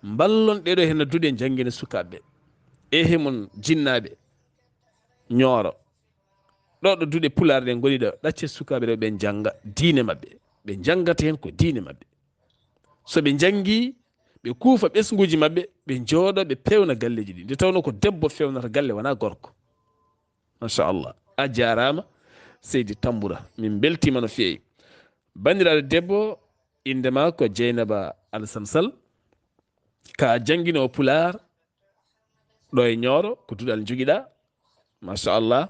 ballon ɗeɗo hen noddude jangguine sukaɓeɓe e hemon jinnaɓe Ñooro ɗo ɗo duuɗe Pulaar ɗe goni ɗo ɗacce sukaɓe ɗo ɓe jangga diine mabɓe ɓe janggata hen ko diine mabɓe. So ɓe jangi ɓe kuufa ɓesguji mabɓe ɓe jooɗo ɓe pewna galleji ɗi nde tawno ko debbo fewnata galle wona gorko. Machallah a jarama Seydi Tamboura min beltima no feewi. Bandiraɗo debbo indema ko Dieynaba Alassane Sall ka janguinowo Pulaar ɗo e Ñooro ko duuɗal joguiɗa machallah.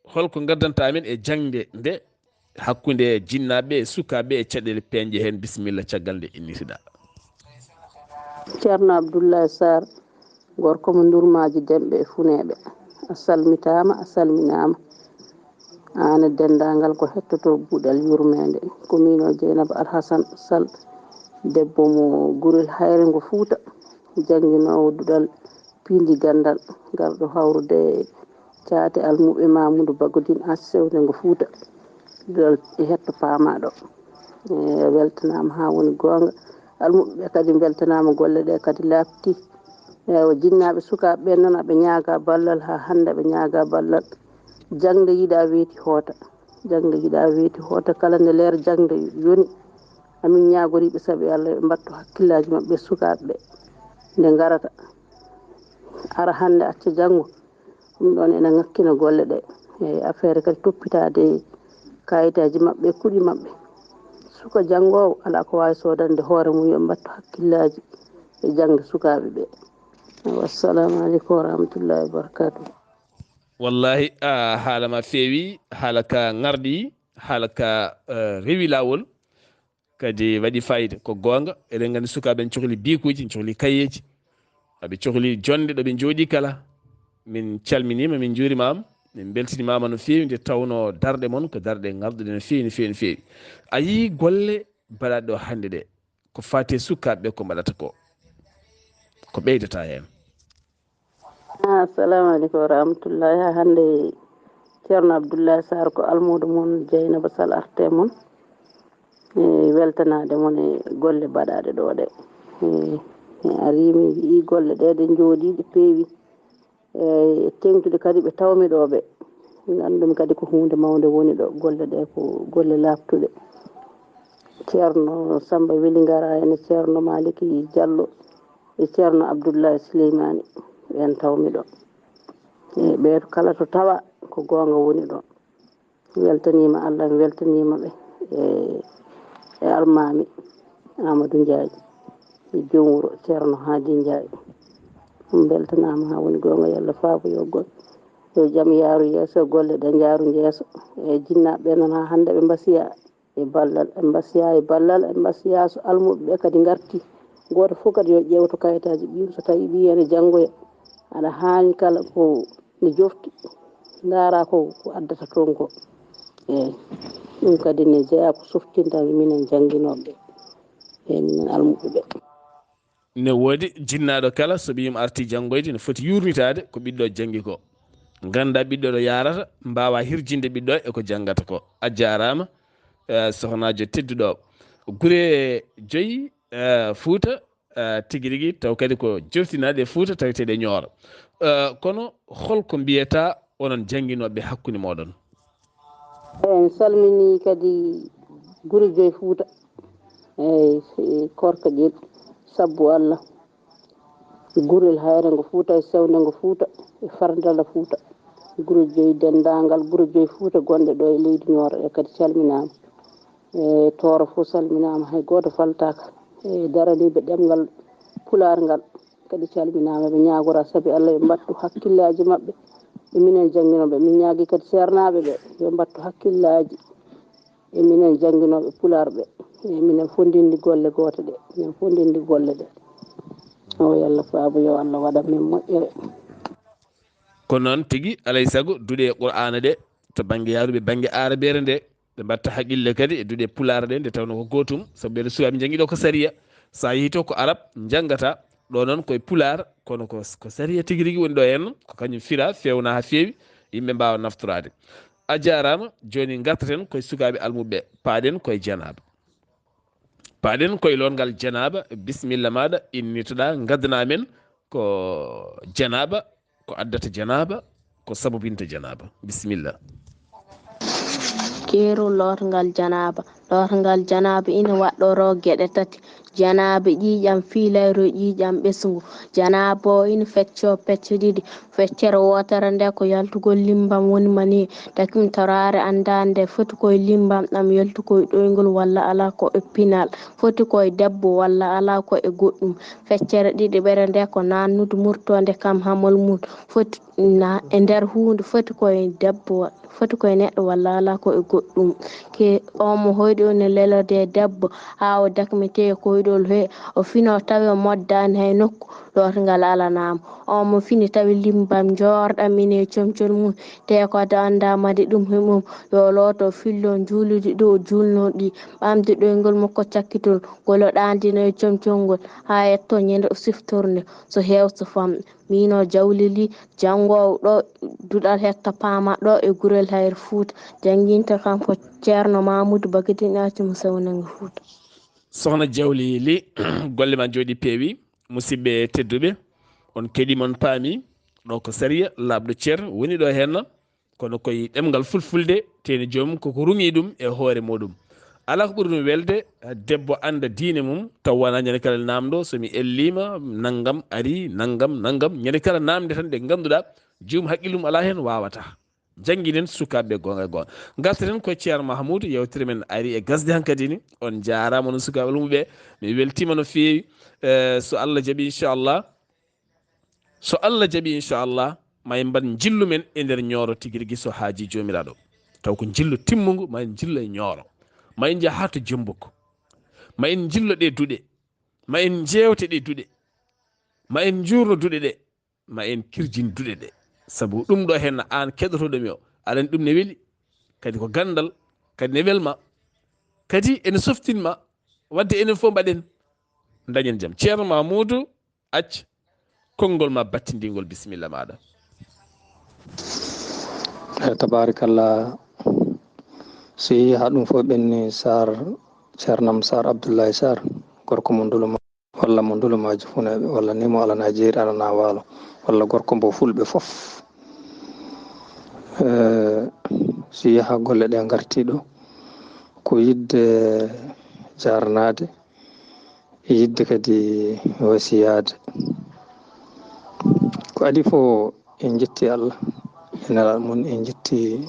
Holko gaddanta amen e jangde nde hakkude jinnaɓe e sukaɓe e caɗele peñƴe hen bisimilla caggal nde innitiɗa. Ceerno Abdoulaye Sarr gorko mo Ndurmaji Demɓe e Funeɓe a salmitama a salminama an e dendagal ko hettoto Buuɗal Yurmede komino Dieynaba Alhassane Sall debbo mo Gurel Hayre ngo Fouta jangguinowo duɗal Pindi Gandal garɗo hawrude caate almuɓe Mamoudou Bagodine an Sewde ngo Fouta duɗal hetto pamaɗo e weltanama ha woni gonga almuɓeɓe kadi beltanama golle ɗe kadi laaɓti. ewa jinnaɓe sukaɓe noon aɓe ñaaga ballal ha hande aɓe ñaaga ballal jangde yiiɗa weeti hoota kala nde leer jangde yoni amin ñagoriɓe saabi Allah ɓe mbattu hakkillaji mabɓe sukaɓeɓe nde garata ara hande acca janggo ɗum ɗon ene ngakkina golle ɗe e affaire kadi toppitade kayitaji mabɓe kuuɗi mabɓe suka jangowo ala ko wawi sodande hoore mum yo mbattu hakkillaji e jangde sukaɓeɓe. Wassalamu aleykum wa rahmatullahi wa barakatuh. Wallahi a haalama feewi haala ka garɗi haala ka rewi lawol kadi waɗi fayida ko gonga. Eɗen gandi sukaɓe en cohli bikuji cohli kayeji aɓe cohli jonde ɗo ɓe jooɗi kala. Min calminima min juurimama min beltinimama no feewi nde tawno darɗe moon ko darɗe garɗuɗe no feewi no feewi no feewi. A yii golle mbaɗaɗe ɗo hande ɗe ko fate sukaɓeɓe ko mbaɗata ko ɓeydata hen. Assalamu aleykum wa rahmatullahi. ha hande Ceerno Abdoulaye Sarr ko almudo moon Dieynaba Sall arte moon e weltanade moon e golle mbaɗaɗe ɗo ɗe arimi yi golle ɗe ɗe jooɗi ɗe peewi e tengtude kadi ɓe tawmi ɗo ɓe gandumi kadi ko hunde mawde woni ɗo golle ɗe ko golle laftuɗe. Ceerno Samba Weli Ngara en e Ceerno Maliki Diallo e Ceerno Abdoulaye Souleymani ɓen tawmi ɗo e ɓeeto kala to tawa ko gonga woni ɗo. Weltanima Allah mi weltanimaɓe e almami Amadou Ndiaye e joom wuuro Ceerno Hadi Ndiaye ɗum beltanama ha woni gonga yo Allah faabo yo goɗɗo yo jaam yaaru yeeso golle ɗe jaaru jeeso e jinnaɓe noon ha hande ɓe mbasiya e ballal ɓe mbasiya e ballal ɓe mbasiya so almuɓeɓe kadi garti goto foof kadi yo ƴeew to kayitaji ɓiɗo so tawi ɓiye ne janggoya aɗa hani kala ko ne jofti daara ko addata toon ko eyyi ɗum kadi ne jeeya ko softinta minen jangguinoɓe e minen almuɓeɓe. Ne woodi jinnaɗo kala so ɓiyum arti janggoyde ne foti yurnitade ko ɓiɗɗo janggi ko ganda ɓiɗɗo ɗo yarata mbawa hirjinde ɓiɗɗo e ko janggata ko. A jarama sohnajo tedduɗo Gure Joyi Fouta tigui rigui taw kadi ko joftinaɗe Fouta taweteɗe Nioro kono holko mbiyata onon jangguinoɓe hakkude moɗon? en salmini kadi guri joyi Fuuta korka ƴel sabbu Allah gurel hayre ngo Fuuta e sewnde ngo Fuuta e fardala Fuuta guri joyi dendagal guri joyi Fuuta gonɗe ɗo e leydi Nioro e kadi calminama e Tooro fof salminama hay goto faltaka e daraniɓe ɗemgal pular ngal kadi calminama ɓe ñagora saabi Allah ɓe mbattu hakkillaji mabɓe e minen jangginoɓe min ñaagui kadi sernaɓe ɓe yo mbattu hakkillaji e minen jangginoɓe pular ɓe e minen fondindi golle gote ɗe minen fondindi golle ɗe o yallah faabo yo Allah waɗan min moƴƴere ko noon tigui alay saago duuɗe qur'ana ɗe to banggue yaaruɓe banggue arabere nde ɓe mbatta haqqille kadi e duuɗe pulaar ɗe nde tawno ko gotum saabu ɓeɗo sukaɓe jangui ɗo ko sariya sa yeehi to ko arab janggata ɗo noon koye pulaar kono ko sariya tigui rigui woni ɗo henna ko kañum fira fewna ha fewi yimɓe mbawa naftorade a jarama joni gartaten koye sukaɓe almuɓeɓe paaɗen koye janaba paaɗen koye longal janaba bisimilla maɗa innitoɗa gaddana men ko janaba ko addata janaba ko sabobinta janaba bisimilla keeru lorngal janaba ina waɗɗoro geɗe tati janaba ƴiƴam fiilayro ƴiƴam ɓesgu janaba o ina fecco pecce ɗiɗi feccere wotere nde ko yaltugol limbam woni mani takim tarare andande foti koye limbam ɗam yaltu koye ɗoygol walla ala ko e pinal foti koye debbo walla ala ko e goɗɗum feccere ɗiɗi ɓere nde ko nannude murtode kam hamal mum foti e nder hunde foti koye debbo foti koye neɗɗo walla ala ko e goɗɗum ke omo hoyɗi one lelode debbo ha o dakmete koyɗol he o fino tawi o moddani hay nokku lotingal alanama omo fini tawi limbam jorɗam ine comcol mum te kode andamade ɗum heɓum yo looto fillo juuludi ɗo julnoɗi ɓamde ɗoygol makko cakkitol golo ɗandino e comcol ngol ha yetto ñande o siftornde so hewso famɗa mino jawlili jangowo ɗo duɗal hetta pama ɗo e gurel hayre Fuuta janginta kanko ceerno Mamoudou Bagady Nathiou Sewnago Fuuta sohna Jawli li golle ma jooɗi peewi musidɓe tedduɓe on keɗimon paami ɗo ko sariya labɗo ceer woni ɗo henna kono koye ɗemgal fulfulde teni joomum koko ruŋi ɗum e hoore muɗum ala ko ɓuri ɗum welde debbo anda diine mum taw wona ñande kala namdo somi ellima naggam ari naggam ñande kala namde tan ɗe ganduɗa jomum haqqillum ala hen wawata jangguinen sukaɓeɓe gonga e gonga gartaten koye ceerno Mahamoudou yewtere men ari e gasde hankkadi ni on jarama onon sukaɓe almuɓe mi weltima no fewi so Allah jaaɓi inchallah ma en mbat jillu men e nder Nioro tigui rigui so haaji jomiraɗo taw ko jillu timmugu ma en jillo e Nioro ma en jaaha to Diembouko ma en jillo ɗe duuɗe ma en jewte ɗe duuɗe ma en jurno duuɗe ɗe ma en kirjin duuɗe ɗe saabu ɗum ɗo henna an keɗotoɗomi o aɗa ɗum ne weeli kadi ko gandal kadi ne welma kadi ene softinma wadde enen fof mbaɗen dañen jaam ceerno Mamoudou acca konngol ma battidigol bisimilla maɗa tabarakallah so yeehi ha ɗum fof ɓenni sar ceernam Sar Abdoullahi Sar gorko mo nduluma walla mo ndulumaji funeɓe walla ni mo alana jeeri alana waalo walla gorko mbo fulɓe fof so yeehi ha golle ɗe gartiɗo ko yidde jarnade yidde kadi wasiyade ko adi fo en jetti Allah e nelal mum en jetti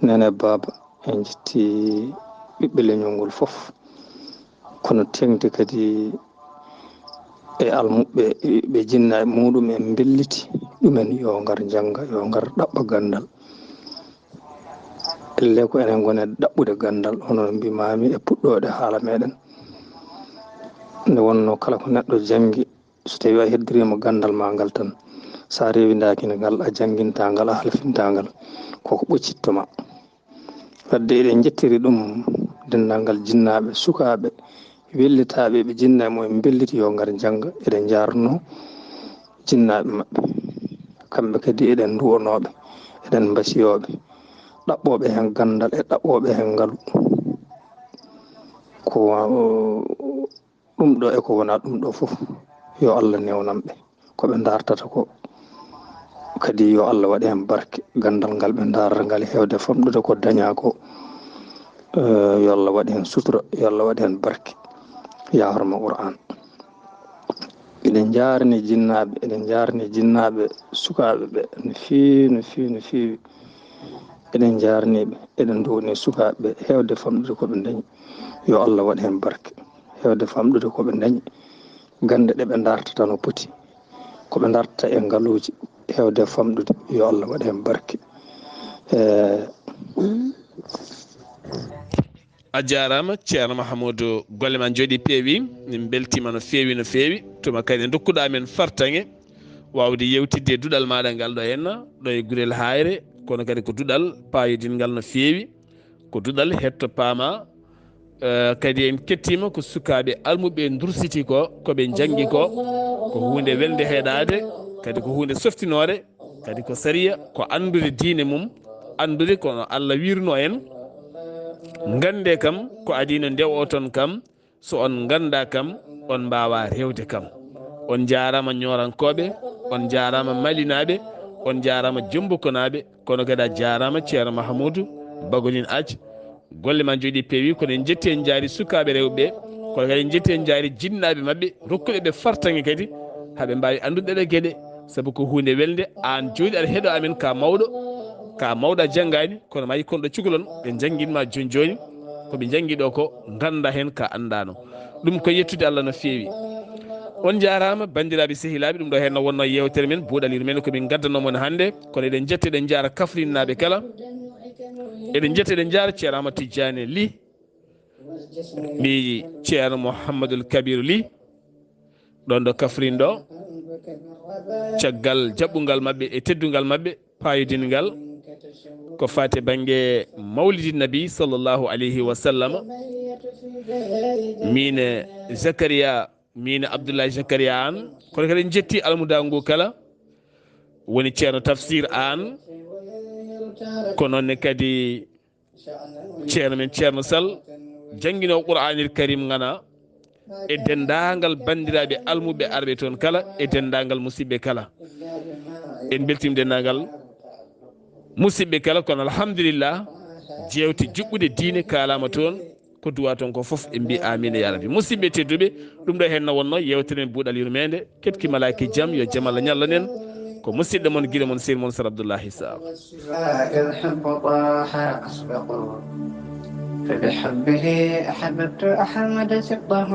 nene baba en jetti ɓiɓɓe leñol ngol fof kono tengde kadi e almuɓe ɓe jinna e muɗum en belliti ɗumen yo ngar janga yo ngar ɗaɓɓa gandal elle ko enen gone ɗaɓɓude gandal hono no mbimami e puɗɗode haala meɗen nde wonno kala ko neɗɗo jangi so tawi a heddirima gandal ma ngal tan sa rewidakine ngal a janguinta ngal a halfinta ngal koko ɓoccittoma wadde eɗen jettiri ɗum dendal ngal jinnaɓe sukaɓe wellitaɓe ɓe jinna e mumen belliti yo ngar janga eɗen jarno jinnaɓe mabɓe kamɓe kadi eɗen duwonoɓe eɗen mbasiyoɓe ɗaɓɓoɓe hen gandal e ɗaɓɓoɓe hen ngaalu ko ɗum ɗo e ko wona ɗum ɗo foof yo Allah newnanɓe koɓe dartata ko kadi yo Allah waɗi hen barke gandal ngal ɓe darata ngal hewde famɗude ko daña ko yo Allah waɗi hen sutura yo Allah waɗi hen barke ya horma Qur'an. eɗen jarni jinnaɓe sukaɓe ɓe no feewi eɗen jarniɓe eɗen downi sukaɓe hewde famɗude koɓe dañi yo Allah waɗi hen barke hewde famɗude koɓe dañi gande ɗe ɓe dartata no poti koɓe dartata e ngaluji hewde famɗude yo Allah waɗi hen barke. a jarama ceerno Mahamadou, golle ma jooɗi peewi, min beltima no feewi tuma kadi dokkuɗa men fartange wawde yewtidde e duɗal maɗa ngal ɗo henna ɗo e Gurel Hayre, kono kadi ko duɗal payodingal no feewi, ko duɗal hetto paama. Kadi en kettima ko sukaɓe almuɓe dursiti ko koɓe jangi ko hunde welde heeɗade, kadi ko hunde softinore, kadi ko sariya, ko andude diine mum, andude kono Allah wirno en. Gande kam ko adino ndew o ton kam, so on ganda kam on mbawa rewde kam. On jarama ñorankoɓe, on jarama malinaɓe, on jarama jombukonaɓe, kono kadi a jarama ceerno Mahamadou Bagolin Athie, golle ma jooɗi peewi, kono en jetti en jaari sukaɓe rewɓe, kono kadi en jetti en jaari jinnaɓe mabɓe, rokkuɓeɓe fartange kadi haɓe mbawi andude ɗe gueɗe, saabu ko hunde welde. An joni aɗa heeɗo amen ka mawɗo a janggani, kono ma yikkono ɗo cukalon ɓe janguinma joni koɓe janggui ɗo ko ganda hen ka andano. ɗum ko yettude Allah no feewi. On jarama bandiraɓe sehilaɓe, ɗum ɗo henno wonno yewtere men buuɗaliru men komin gaddanomon hannde, kono eɗen jetti eɗen jara Kafrine naɓe kala, eɗen jetti eɗen jara ceerno Amadou Tidiane Ly, mi ceerno Mouhamadoul Kabir Ly ɗon ɗo Kafrine ɗo, caggal jaɓɓugal mabɓe e teddugal mabɓe payodingal ko fate banggue mawlidi nabi sallllahu alayhi wa sallam. mine Zakaria, mine Abdoulaye Zakaria an, kono kadi en jetti almuda ngu kala, woni ceerno Tafsir an, ko noonne kadi ceerno men ceerno Sall jangguinowo Qur'anil Karim gana, e dendagal bandiraɓe almuɓe arɓe toon kala, e dendagal musidɓe kala. En beltima dendagal musidɓe kala, kono alhamdulillah jewte juɓɓude diine kalama toon, ko duwa toon ko foof en mbi amina ya rabbi. Musidɓe tedduɓe, ɗum ɗo henno wonno yewtere men buuɗal yurmede, ketki malaki jaam yo jaam Allah ñallanen, ko musidɗo moon guila moon seydi moon Sar Abdoullahi Sall. فبحبه أحببت أحمد سبه.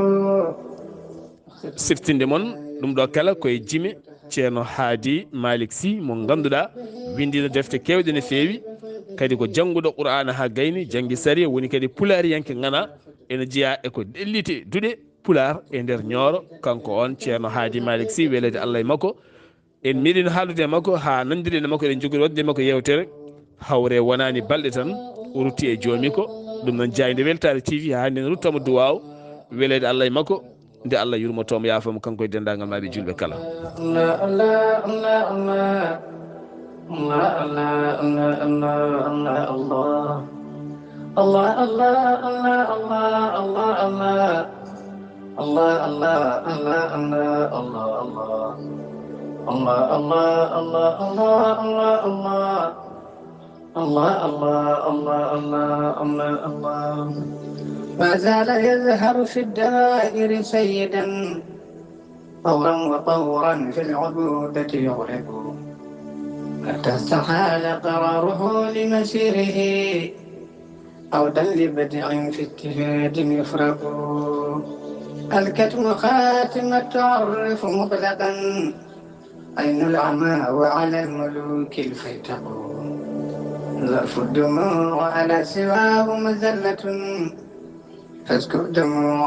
siftinde moon ɗum ɗo kala koye jime ceerno Haadi Malick Sy mo ganduɗa windino defte kewɗe no feewi, kadi ko jangguɗo Qur'ana ha gayni, janggi sariya, woni kadi pulariyanke gana, ene jeeya eko ɗellite duɗe pular e nder Nioro. Kanko on ceerno Haadi Malick Sy, welede Allah e makko, en miɗino haaldude e makko ha nandirde makko, eɗen jogori wadde makko yewtere hawre wonani balɗe tan o rutti e joomi ko. ɗum noon jayde Weltare TV ha hande ruttamo duwaw, welede Allah e makko, nde Allah yurmotomo yafamo kanko e dendagal maɓe julɓe kala. الله الله الله الله الله الله. ما زال يزهر في الدائر سيدا، طورا وطورا في العبودة يغرب، حتى استحال قراره لمسيره، عودا لبدع في اجتهاد يفرق. الكتم خاتم التعرف مطلقا، عين العمى وعلى الملوك الفيتق. ظرف الدموع على سواه مزلة، فاذكر دموع